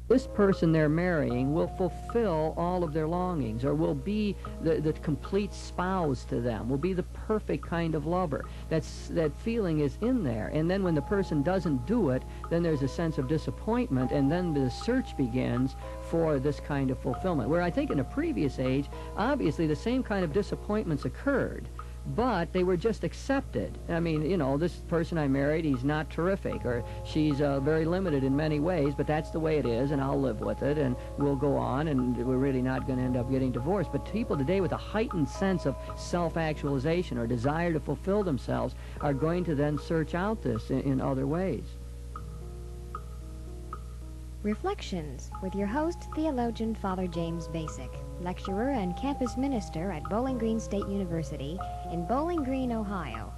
this person they're marrying will fulfill all of their longings, or will be the complete spouse to them, will be the perfect kind of lover. That feeling is in there. And then when the person doesn't do it, then there's a sense of disappointment, and then the search begins for this kind of fulfillment. Where I think in a previous age, obviously the same kind of disappointments occurred, but they were just accepted. I mean, you know, this person I married, he's not terrific, or she's very limited in many ways, but that's the way it is, and I'll live with it, and we'll go on, and we're really not going to end up getting divorced. But people today with a heightened sense of self-actualization or desire to fulfill themselves are going to then search out this in other ways. Reflections with your host, theologian Father James Bacik, lecturer and campus minister at Bowling Green State University in Bowling Green, Ohio.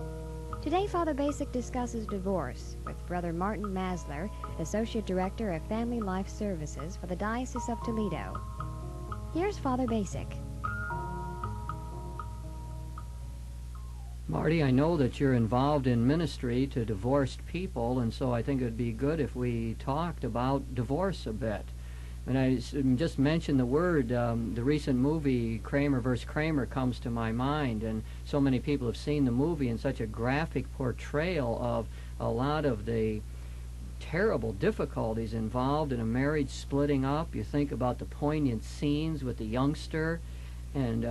Today, Father Bacik discusses divorce with Brother Martin Masler, Associate Director of Family Life Services for the Diocese of Toledo. Here's Father Bacik. Marty, I know that you're involved in ministry to divorced people, and so I think it would be good if we talked about divorce a bit. And I just mentioned the word, the recent movie Kramer vs. Kramer comes to my mind, and so many people have seen the movie, and such a graphic portrayal of a lot of the terrible difficulties involved in a marriage splitting up. You think about the poignant scenes with the youngster and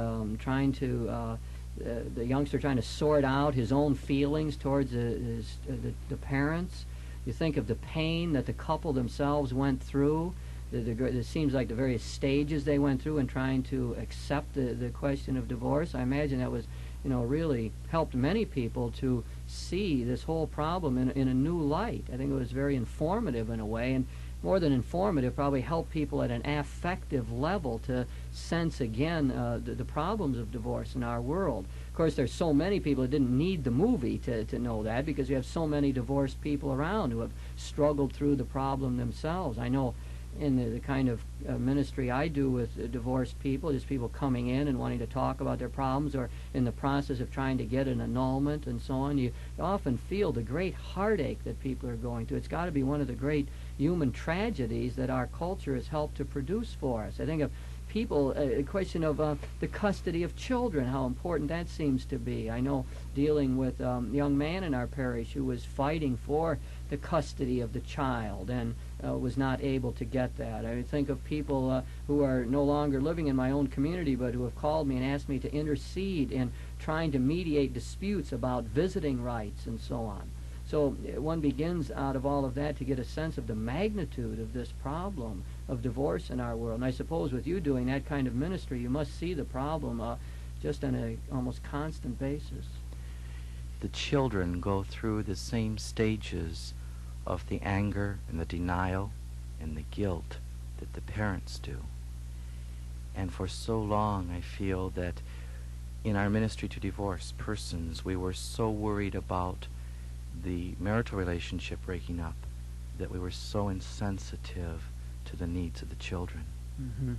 the youngster trying to sort out his own feelings towards the parents. You think of the pain that the couple themselves went through. It seems like the various stages they went through in trying to accept the question of divorce. I imagine that was, really helped many people to see this whole problem in a new light. I think it was very informative in a way, and more than informative, probably helped people at an affective level to sense again the problems of divorce in our world. Of course, there's so many people that didn't need the movie to know that, because we have so many divorced people around who have struggled through the problem themselves. I know in the kind of ministry I do with divorced people, just people coming in and wanting to talk about their problems, or in the process of trying to get an annulment and so on, you often feel the great heartache that people are going through. It's got to be one of the great human tragedies that our culture has helped to produce for us. I think of people, a question of the custody of children, how important that seems to be. I know dealing with a young man in our parish who was fighting for the custody of the child and was not able to get that. I think of people who are no longer living in my own community, but who have called me and asked me to intercede in trying to mediate disputes about visiting rights and so on. So one begins out of all of that to get a sense of the magnitude of this problem of divorce in our world. And I suppose with you doing that kind of ministry, you must see the problem just on a almost constant basis. The children go through the same stages of the anger and the denial and the guilt that the parents do. And for so long, I feel that in our ministry to divorced persons, we were so worried about the marital relationship breaking up that we were so insensitive to the needs of the children. Mm-hmm.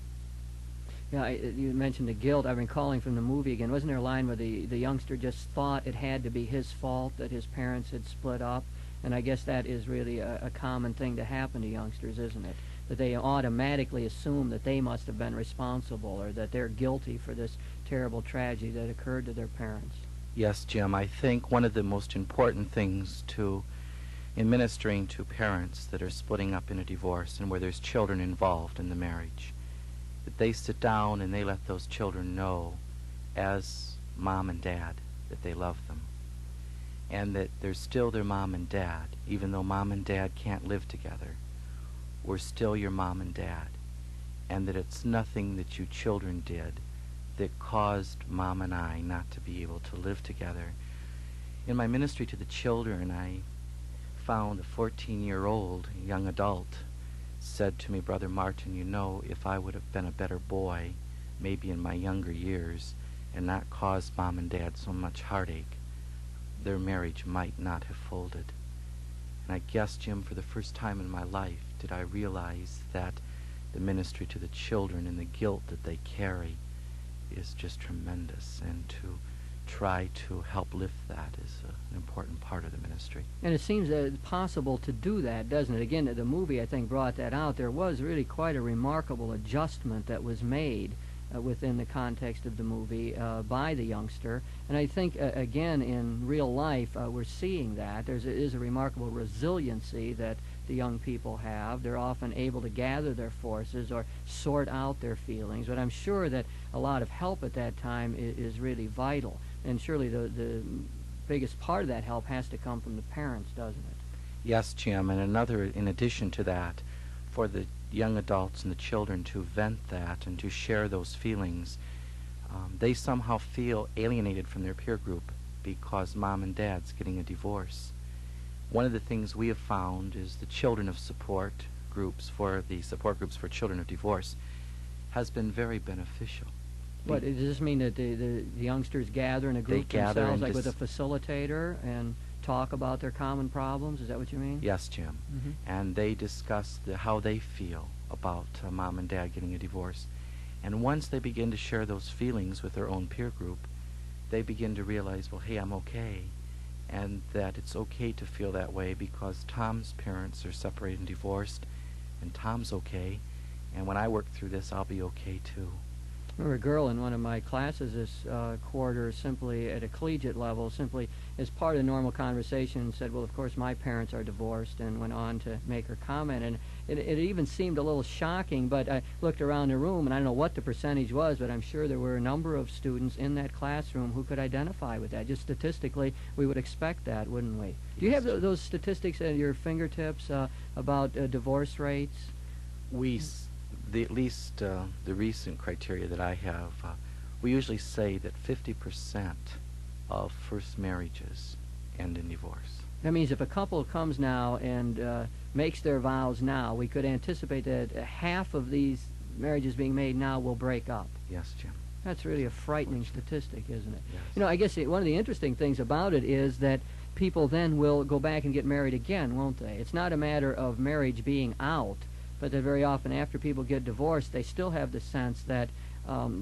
Yeah, you mentioned the guilt. I've been calling from the movie again. Wasn't there a line where the youngster just thought it had to be his fault that his parents had split up? And I guess that is really a common thing to happen to youngsters, isn't it? That they automatically assume that they must have been responsible, or that they're guilty for this terrible tragedy that occurred to their parents. Yes, Jim, I think one of the most important things in ministering to parents that are splitting up in a divorce and where there's children involved in the marriage, that they sit down and they let those children know, as mom and dad, that they love them, and that they're still their mom and dad. Even though mom and dad can't live together, we're still your mom and dad, and that it's nothing that you children did that caused Mom and I not to be able to live together. In my ministry to the children, I found a 14-year-old young adult said to me, "Brother Martin, if I would have been a better boy, maybe in my younger years, and not caused Mom and Dad so much heartache, their marriage might not have folded." And I guess, Jim, for the first time in my life, did I realize that the ministry to the children and the guilt that they carry is just tremendous, and to try to help lift that is an important part of the ministry. And it seems possible to do that, doesn't it? Again, the movie, I think, brought that out. There was really quite a remarkable adjustment that was made within the context of the movie by the youngster. And I think, again, in real life, we're seeing that. There is a remarkable resiliency that the young people have. They're often able to gather their forces or sort out their feelings. But I'm sure that a lot of help at that time is really vital. And surely the biggest part of that help has to come from the parents, doesn't it? Yes, Jim, and in addition to that, for the young adults and the children to vent that and to share those feelings, they somehow feel alienated from their peer group because mom and dad's getting a divorce. One of the things we have found is the children of support groups for children of divorce has been very beneficial. What, does this mean that the youngsters gather in a group themselves, like with a facilitator, and talk about their common problems? Is that what you mean? Yes, Jim. Mm-hmm. And they discuss how they feel about mom and dad getting a divorce. And once they begin to share those feelings with their own peer group, they begin to realize, well, hey, I'm okay. And that it's okay to feel that way because Tom's parents are separated and divorced, and Tom's okay. And when I work through this, I'll be okay too. I remember a girl in one of my classes this quarter, simply at a collegiate level, simply as part of the normal conversation, said, well, of course, my parents are divorced, and went on to make her comment. And it even seemed a little shocking, but I looked around the room, and I don't know what the percentage was, but I'm sure there were a number of students in that classroom who could identify with that. Just statistically, we would expect that, wouldn't we? Do you have those statistics at your fingertips about divorce rates? At least the recent criteria that I have, we usually say that 50% of first marriages end in divorce. That means if a couple comes now and makes their vows now, we could anticipate that half of these marriages being made now will break up. Yes, Jim. That's really a frightening statistic, isn't it? Yes. You know, I guess one of the interesting things about it is that people then will go back and get married again, won't they? It's not a matter of marriage being out, but that very often after people get divorced, they still have the sense that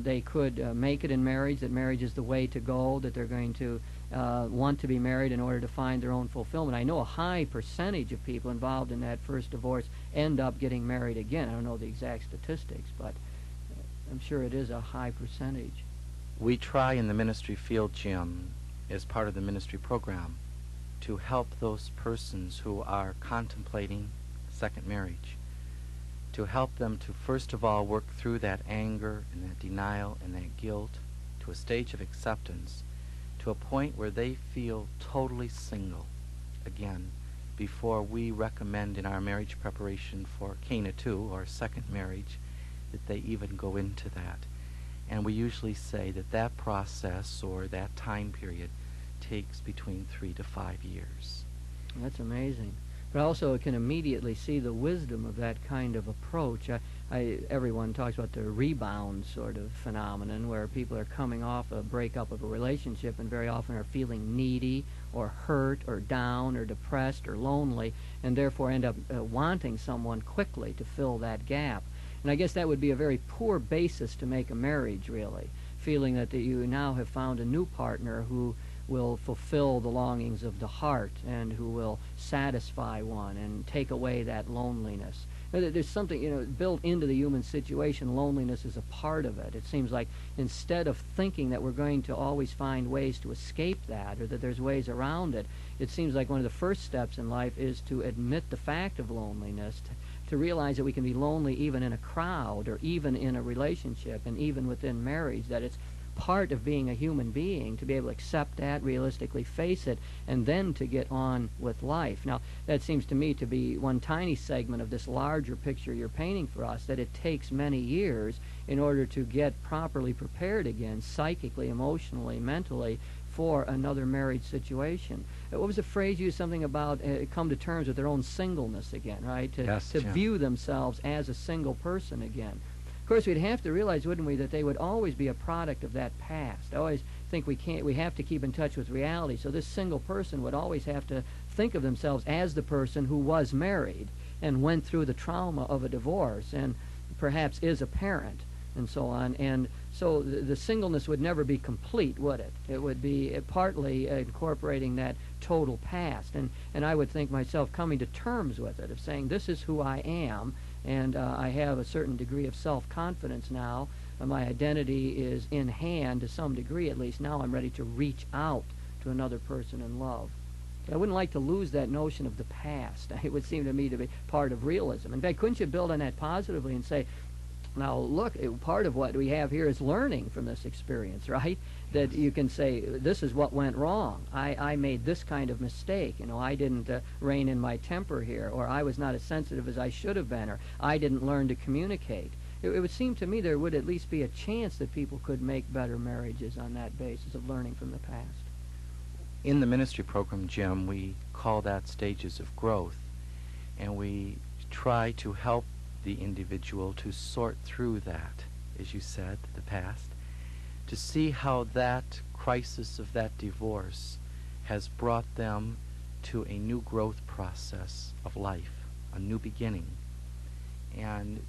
they could make it in marriage, that marriage is the way to go, that they're going to want to be married in order to find their own fulfillment. I know a high percentage of people involved in that first divorce end up getting married again. I don't know the exact statistics, but I'm sure it is a high percentage. We try in the ministry field, Jim, as part of the ministry program, to help those persons who are contemplating second marriage, to help them to first of all work through that anger and that denial and that guilt to a stage of acceptance, to a point where they feel totally single again, before we recommend in our marriage preparation for Cana 2, or second marriage, that they even go into that. And we usually say that that process or that time period takes between 3 to 5 years. That's amazing. But also can immediately see the wisdom of that kind of approach. Everyone talks about the rebound sort of phenomenon, where people are coming off a breakup of a relationship and very often are feeling needy or hurt or down or depressed or lonely, and therefore end up wanting someone quickly to fill that gap. And I guess that would be a very poor basis to make a marriage, really, feeling that you now have found a new partner who will fulfill the longings of the heart and who will satisfy one and take away that loneliness. There's something, built into the human situation. Loneliness is a part of it. It seems like instead of thinking that we're going to always find ways to escape that, or that there's ways around it, it seems like one of the first steps in life is to admit the fact of loneliness, to realize that we can be lonely even in a crowd or even in a relationship and even within marriage, that it's part of being a human being to be able to accept that, realistically face it, and then to get on with life. Now, that seems to me to be one tiny segment of this larger picture you're painting for us, that it takes many years in order to get properly prepared again, psychically, emotionally, mentally, for another marriage situation. What was the phrase you used? Something about come to terms with their own singleness again, right? To view themselves as a single person again. Of course, we'd have to realize, wouldn't we, that they would always be a product of that past. I always think we have to keep in touch with reality. So this single person would always have to think of themselves as the person who was married and went through the trauma of a divorce and perhaps is a parent. and so on. And so the singleness would never be complete, would it? It would be partly incorporating that total past. And I would think myself coming to terms with it, of saying, this is who I am, and I have a certain degree of self-confidence now. My identity is in hand to some degree, at least. Now I'm ready to reach out to another person in love. I wouldn't like to lose that notion of the past. It would seem to me to be part of realism. In fact, couldn't you build on that positively and say, now look, part of what we have here is learning from this experience, right? That you can say, this is what went wrong. I made this kind of mistake. I didn't rein in my temper here, or I was not as sensitive as I should have been, or I didn't learn to communicate. It would seem to me there would at least be a chance that people could make better marriages on that basis of learning from the past. In the ministry program, Jim, we call that stages of growth, and we try to help the individual to sort through that, as you said, the past, to see how that crisis of that divorce has brought them to a new growth process of life, a new beginning. And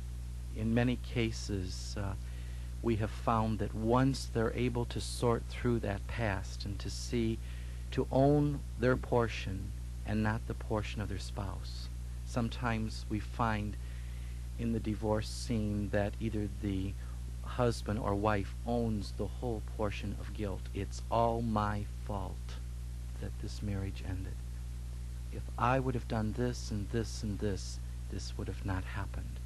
in many cases, we have found that once they're able to sort through that past and to own their portion and not the portion of their spouse. Sometimes we find in the divorce scene that either the husband or wife owns the whole portion of guilt. It's all my fault that this marriage ended. If I would have done this and this and this, this would have not happened.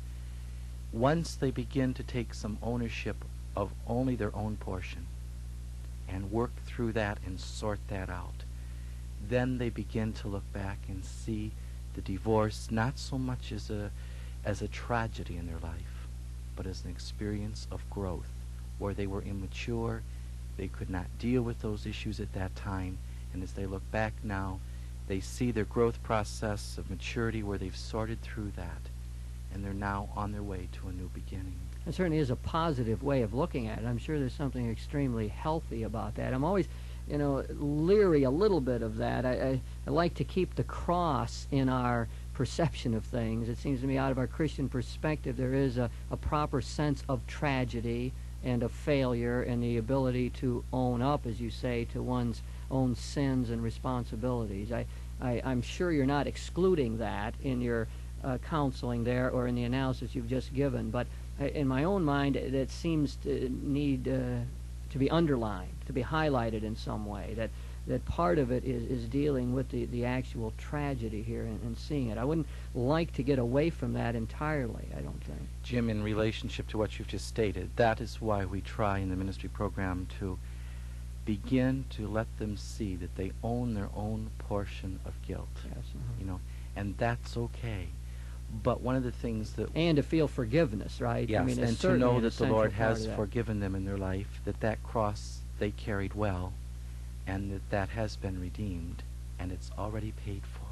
Once they begin to take some ownership of only their own portion and work through that and sort that out, then they begin to look back and see the divorce not so much as a tragedy in their life, but as an experience of growth, where they were immature, they could not deal with those issues at that time, and as they look back now, they see their growth process of maturity where they've sorted through that, and they're now on their way to a new beginning. It certainly is a positive way of looking at it. I'm sure there's something extremely healthy about that. I'm always, leery a little bit of that. I like to keep the cross in our perception of things. It seems to me out of our Christian perspective there is a proper sense of tragedy and of failure and the ability to own up, as you say, to one's own sins and responsibilities. I'm sure you're not excluding that in your counseling there or in the analysis you've just given, but in my own mind that seems to need to be underlined, to be highlighted in some way, that part of it is dealing with the actual tragedy here and seeing it. I wouldn't like to get away from that entirely, I don't think. Jim, in relationship to what you've just stated, that is why we try in the ministry program to begin to let them see that they own their own portion of guilt. Yes, and that's okay. But one of the things that... And to feel forgiveness, right? Yes, I mean, and to know that the Lord has that. forgiven them in their life, that cross they carried well, and that has been redeemed, and it's already paid for.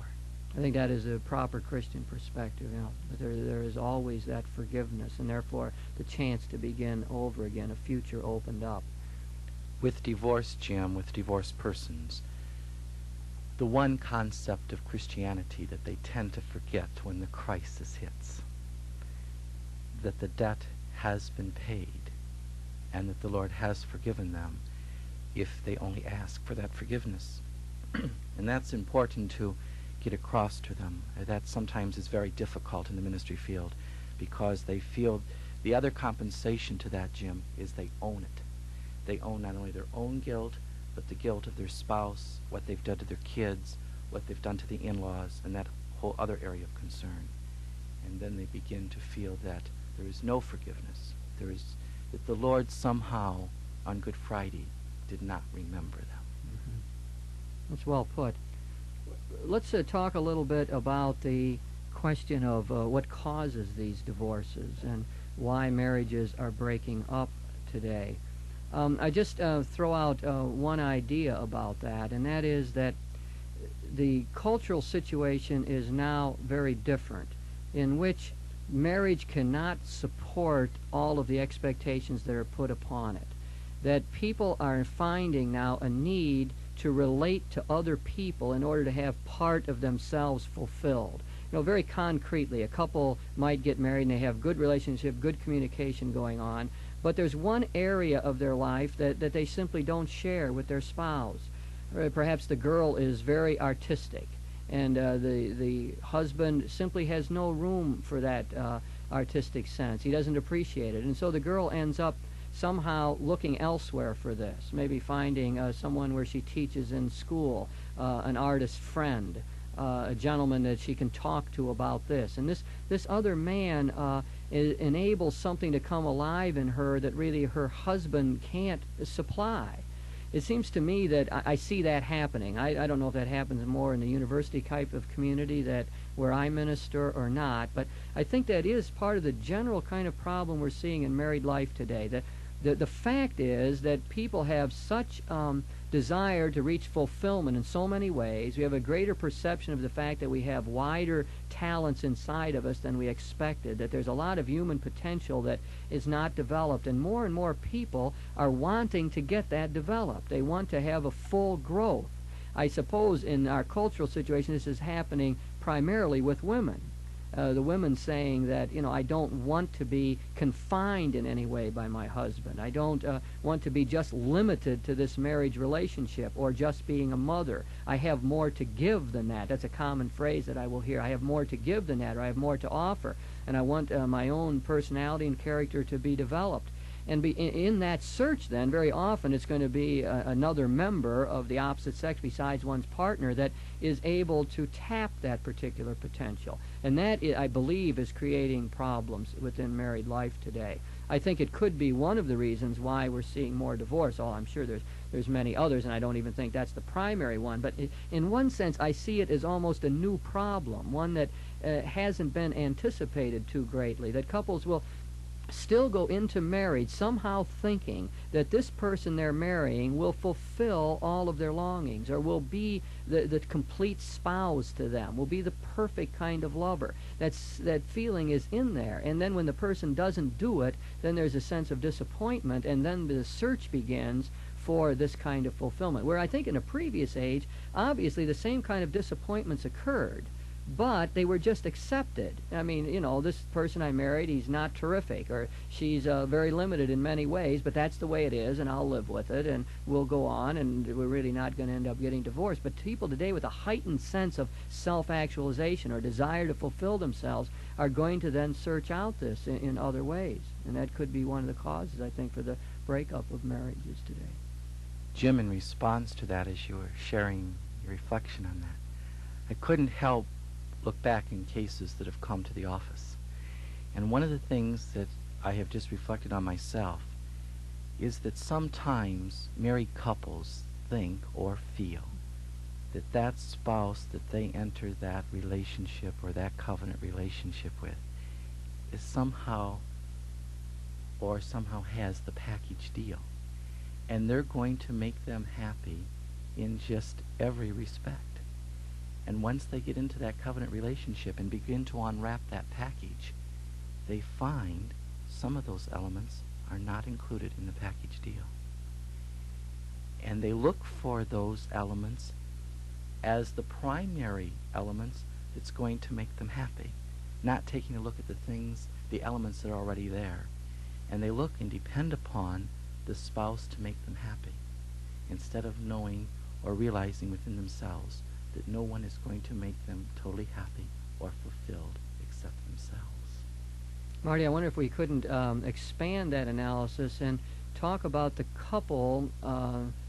I think that is a proper Christian perspective, that there is always that forgiveness, and therefore the chance to begin over again, a future opened up. With divorce, Jim, with divorced persons, the one concept of Christianity that they tend to forget when the crisis hits, that the debt has been paid and that the Lord has forgiven them if they only ask for that forgiveness. And that's important to get across to them. That sometimes is very difficult in the ministry field because they feel the other compensation to that, Jim, is they own it. They own not only their own guilt, but the guilt of their spouse, what they've done to their kids, what they've done to the in-laws, and that whole other area of concern. And then they begin to feel that there is no forgiveness. That the Lord somehow, on Good Friday, did not remember them. Mm-hmm. That's well put. Let's talk a little bit about the question of what causes these divorces and why marriages are breaking up today. I just throw out one idea about that, and that is that the cultural situation is now very different, in which marriage cannot support all of the expectations that are put upon it. That people are finding now a need to relate to other people in order to have part of themselves fulfilled. Very concretely, a couple might get married and they have good relationship, good communication going on, but there's one area of their life that they simply don't share with their spouse. Perhaps the girl is very artistic, and the husband simply has no room for that artistic sense. He doesn't appreciate it, and so the girl ends up somehow looking elsewhere for this, maybe finding someone where she teaches in school, an artist friend, a gentleman that she can talk to about this. And this other man enables something to come alive in her that really her husband can't supply. It seems to me that I see that happening. I don't know if that happens more in the university type of community that where I minister or not, but I think that is part of the general kind of problem we're seeing in married life today. The fact is that people have such desire to reach fulfillment in so many ways. We have a greater perception of the fact that we have wider talents inside of us than we expected, that there's a lot of human potential that is not developed, and more people are wanting to get that developed. They want to have a full growth. I suppose in our cultural situation this is happening primarily with women. The women saying that, I don't want to be confined in any way by my husband. I don't want to be just limited to this marriage relationship or just being a mother. I have more to give than that. That's a common phrase that I will hear. I have more to give than that, or I have more to offer. And I want my own personality and character to be developed. And in that search, then, very often it's going to be another member of the opposite sex besides one's partner that is able to tap that particular potential. And that, I believe, is creating problems within married life today. I think it could be one of the reasons why we're seeing more divorce. I'm sure there's many others, and I don't even think that's the primary one. But in one sense, I see it as almost a new problem, one that hasn't been anticipated too greatly, that couples will still go into marriage somehow thinking that this person they're marrying will fulfill all of their longings, or will be the complete spouse to them, will be the perfect kind of lover. That feeling is in there, and then when the person doesn't do it, then there's a sense of disappointment, and then the search begins for this kind of fulfillment. Where I think in a previous age, obviously the same kind of disappointments occurred, but they were just accepted. I mean, this person I married, he's not terrific, or she's very limited in many ways, but that's the way it is, and I'll live with it, and we'll go on, and we're really not going to end up getting divorced. But people today with a heightened sense of self-actualization or desire to fulfill themselves are going to then search out this in other ways, and that could be one of the causes, I think, for the breakup of marriages today. Jim, in response to that, as you were sharing your reflection on that, I couldn't help look back in cases that have come to the office. And one of the things that I have just reflected on myself is that sometimes married couples think or feel that that spouse that they enter that relationship or that covenant relationship with is somehow has the package deal. And they're going to make them happy in just every respect. And once they get into that covenant relationship and begin to unwrap that package, they find some of those elements are not included in the package deal. And they look for those elements as the primary elements that's going to make them happy, not taking a look at the elements that are already there. And they look and depend upon the spouse to make them happy, instead of knowing or realizing within themselves that no one is going to make them totally happy or fulfilled except themselves. Marty, I wonder if we couldn't expand that analysis and talk about the couple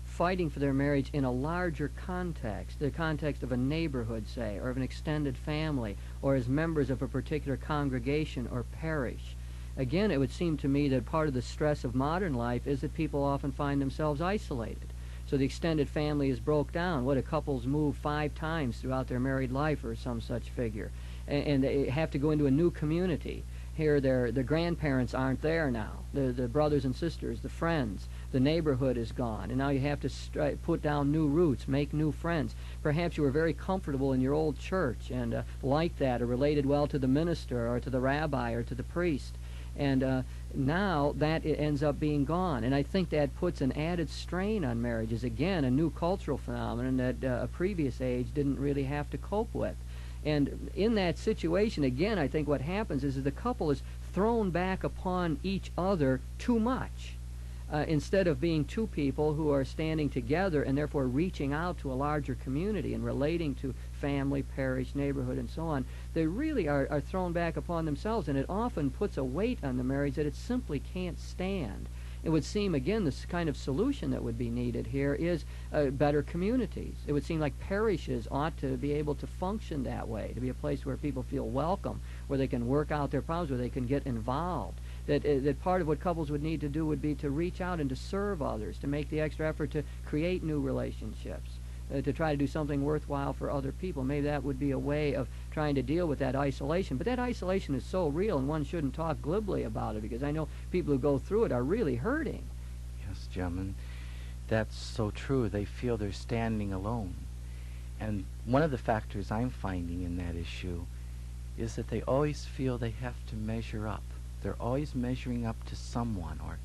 fighting for their marriage in a larger context, the context of a neighborhood, say, or of an extended family, or as members of a particular congregation or parish. Again, it would seem to me that part of the stress of modern life is that people often find themselves isolated. So the extended family is broke down. What, a couple's moved 5 times throughout their married life or some such figure. And they have to go into a new community. Here, the grandparents aren't there now. The brothers and sisters, the friends, the neighborhood is gone. And now you have to put down new roots, make new friends. Perhaps you were very comfortable in your old church and like that, or related well to the minister or to the rabbi or to the priest. And now that it ends up being gone. And I think that puts an added strain on marriages. Again, a new cultural phenomenon that a previous age didn't really have to cope with. And in that situation, again, I think what happens is that the couple is thrown back upon each other too much. Instead of being two people who are standing together and therefore reaching out to a larger community and relating to family, parish, neighborhood, and so on, they really are thrown back upon themselves, and it often puts a weight on the marriage that it simply can't stand. It would seem, again, this kind of solution that would be needed here is better communities. It would seem like parishes ought to be able to function that way, to be a place where people feel welcome, where they can work out their problems, where they can get involved. That part of what couples would need to do would be to reach out and to serve others, to make the extra effort to create new relationships, to try to do something worthwhile for other people. Maybe that would be a way of trying to deal with that isolation. But that isolation is so real, and one shouldn't talk glibly about it, because I know people who go through it are really hurting. Yes, Jim, and that's so true. They feel they're standing alone. And one of the factors I'm finding in that issue is that they always feel they have to measure up. They're always measuring up to someone, or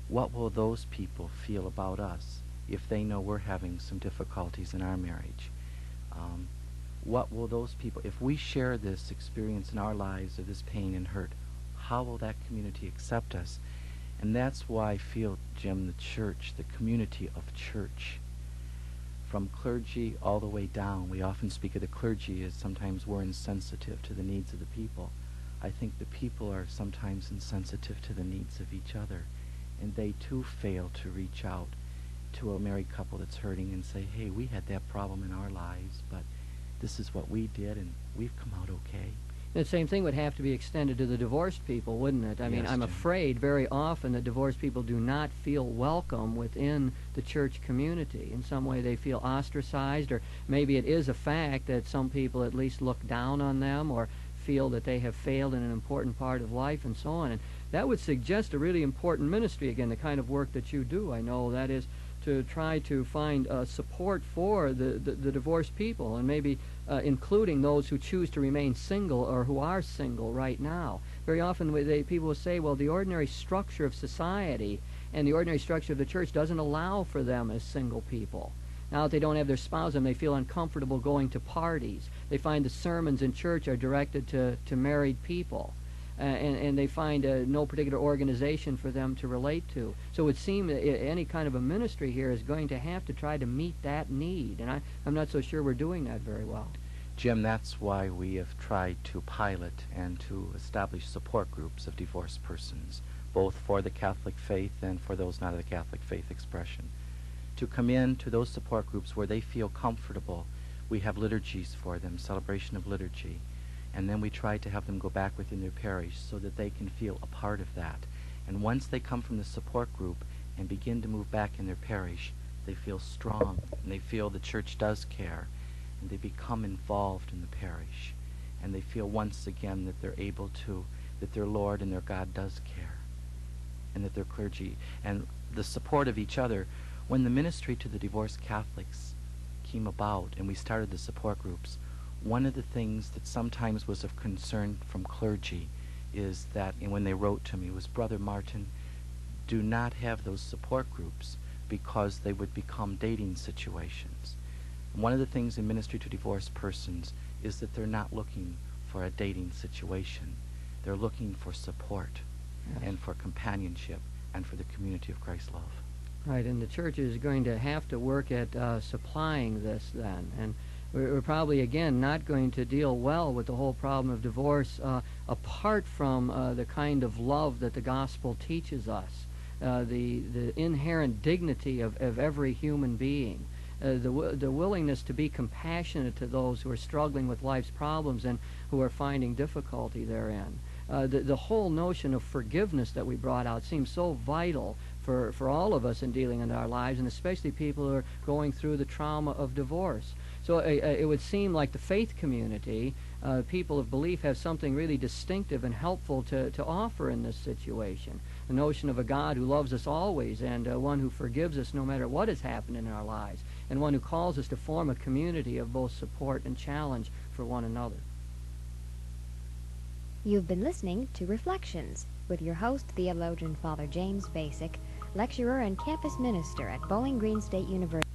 what will those people feel about us if they know we're having some difficulties in our marriage? What will those people, if we share this experience in our lives of this pain and hurt, how will that community accept us? And that's why I feel, Jim, the church, the community of church, from clergy all the way down. We often speak of the clergy as sometimes we're insensitive to the needs of the people. I think the people are sometimes insensitive to the needs of each other, and they too fail to reach out to a married couple that's hurting and say, hey, we had that problem in our lives, but this is what we did, and we've come out okay. The same thing would have to be extended to the divorced people, wouldn't it? I mean, Yes, I'm Jim. afraid very often that divorced people do not feel welcome within the church community. In some way they feel ostracized, or maybe it is a fact that some people at least look down on them or feel that they have failed in an important part of life and so on. And that would suggest a really important ministry, again, the kind of work that you do. I know that is to try to find support for the divorced people, and maybe including those who choose to remain single or who are single right now. Very often people will say, well, the ordinary structure of society and the ordinary structure of the church doesn't allow for them as single people. Now that they don't have their spouse and they feel uncomfortable going to parties. They find the sermons in church are directed to married people. And they find no particular organization for them to relate to. So it would seem that any kind of a ministry here is going to have to try to meet that need. And I'm not so sure we're doing that very well. Jim, that's why we have tried to pilot and to establish support groups of divorced persons, both for the Catholic faith and for those not of the Catholic faith expression. To come in to those support groups where they feel comfortable. We have liturgies for them, celebration of liturgy. And then we try to have them go back within their parish so that they can feel a part of that. And once they come from the support group and begin to move back in their parish, they feel strong, and they feel the church does care, and they become involved in the parish. And they feel once again that they're able to, that their Lord and their God does care, and that their clergy, and the support of each other. When the ministry to the divorced Catholics came about and we started the support groups, one of the things that sometimes was of concern from clergy is that, and when they wrote to me, was, Brother Martin, do not have those support groups because they would become dating situations. And one of the things in ministry to divorced persons is that they're not looking for a dating situation. They're looking for support and for companionship and for the community of Christ's love. Right, and the church is going to have to work at supplying this then. And we're probably, again, not going to deal well with the whole problem of divorce apart from the kind of love that the gospel teaches us, the inherent dignity of every human being, the willingness to be compassionate to those who are struggling with life's problems and who are finding difficulty therein. The whole notion of forgiveness that we brought out seems so vital for all of us in dealing in our lives, and especially people who are going through the trauma of divorce. So it would seem like the faith community, people of belief, have something really distinctive and helpful to offer in this situation. The notion of a God who loves us always, and one who forgives us no matter what has happened in our lives, and one who calls us to form a community of both support and challenge for one another. You've been listening to Reflections with your host, theologian Father James Bacik, lecturer and campus minister at Bowling Green State University.